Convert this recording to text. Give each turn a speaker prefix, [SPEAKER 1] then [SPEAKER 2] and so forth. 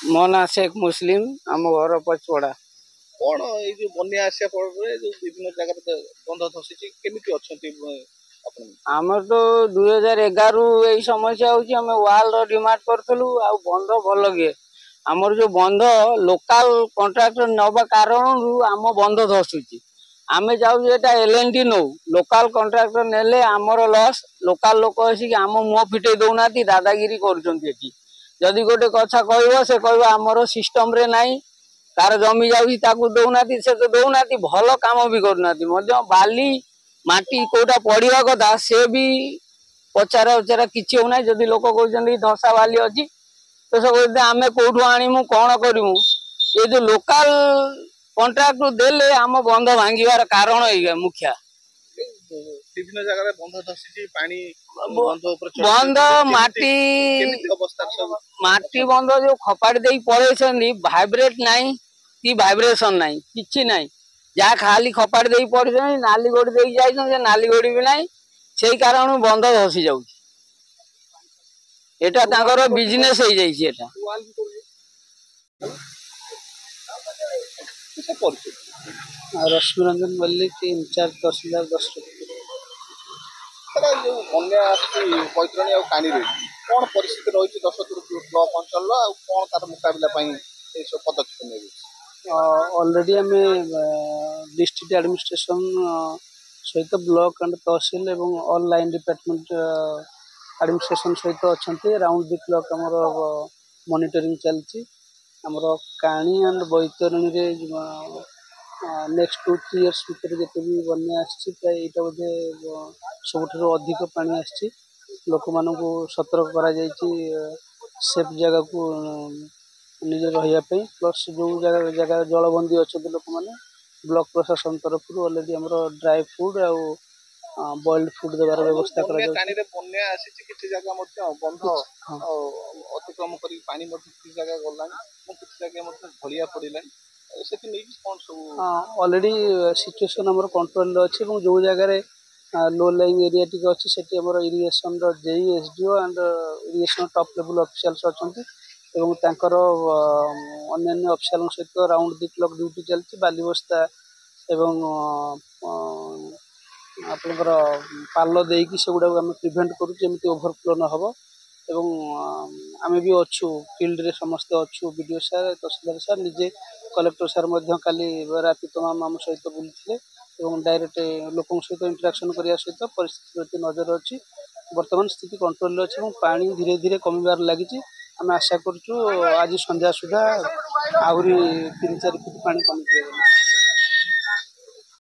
[SPEAKER 1] ମୋ ନାଁ शेख मुस्लिम आम घर पचपड़ा।
[SPEAKER 2] कौन ये बन्या आसिया फल जो विभिन्न जगह बंध धसी केमी अच्छा
[SPEAKER 1] आमर तो 2011 यही समस्या होची हमें वाल रो डिमांड करथलु आ बंध भल किए आमर जो बंध लोकल कॉन्ट्रैक्टर नबा कारण आम बंध धसुची आमे जाऊ एटा एलएनटी नो लोकल कॉन्ट्रैक्टर नेले आमर लॉस लोकल लोक आसी आम मुह फिटे दउनाती दादागिरी करूछंती एठी जदि गोटे कथा कहबो से कहबो आमर सिस्टम रे नाही तार जमी जाउची ताकू दउनाती से तो दउनाती भल काम भी करूनाती मध्य बाली माटी कोटा पड़िया कथा से भी पचारा उचारा किसी होना जदि लोक कहते धसा बाली अच्छी तो सब कहते आम कौटू आणमु कौन करूँ ये जो लोकल कॉन्ट्रैक्ट देले आम बंध भांगार कारण मुखिया
[SPEAKER 2] विभिन्न जगह बंध धसी पानी
[SPEAKER 1] बंध माटी माटी बंध जो खपाड़ी दे पड़े भाइब्रेट नाई कि भाइब्रेशन नाई किछि नाई जहाँ खाली खपाड़ी दे पड़े नाली गोड़ी दे जाए नाली गोड़ी भी नाई से कारण बंध धसी जाऊ एटा तांकर बिजनेस हो जाइए एटा रश्मिरंजन मल्लिक इंचार्ज तहसीलदार 10
[SPEAKER 2] जो बन्या पैतृणी और कानी कौन परिस्थिति रही 10 ब्लॉक अंचल कौन तार मुकाबला सब पदक्षेप ने
[SPEAKER 1] ऑलरेडी आम डिस्ट्रिक्ट एडमिनिस्ट्रेशन सहित ब्लॉक एंड तहसील एवं ऑल लाइन डिपार्टमेंट एडमिनिस्ट्रेशन सहित अच्छा राउंड द क्लॉक आमर मॉनिटरिंग चलती आमर काणी एंड बैतरणी रे नेक्स्ट 2-3 इयर्स भितर जिते भी बन्या आसी प्राय यहाँ बोधे सब अधिक पानी आसी लोक मानू सतर्क करा सेफ जगह को निजे रही प्लस जो जगह जगह जलबंदी अच्छा लोक मैंने ब्लॉक प्रशासन तरफ ऑलरेडी आम ड्राई फुड बॉइल्ड फुड देवार व्यवस्था
[SPEAKER 2] अतिक्रम कर पानी जगह गला पड़ा
[SPEAKER 1] ऑलरेडी सिचुएशन आम कंट्रोल अच्छे जो जगह लो लाइंग एरिया टी अच्छी से irrigation JE SDO and irrigation top level officials अच्छा अन्य ऑफिशियल सहित राउंड द क्लॉक ड्यूटी चलती बाली बस्ता एवं आपंकर पाल देकी से गुड़ा आम प्रिभेंट करुँच ओभरफ्लो न हो आम भी अच्छु फिल्ड रे समस्ते अच्छु बीडीओ सार तहसीलदार सार निजे कलेक्टर सार काली राति तमाम आम सहित बुलते डायरेक्ट लोक सहित इंटराक्शन करने सहित परिस्थिति प्रति नजर अच्छी बर्तमान स्थिति कंट्रोल अच्छी पानी धीरे धीरे कमिबार लगी आम आशा करुँ आज संध्या सुधा आहरी 3-4 फुट पानी कमी।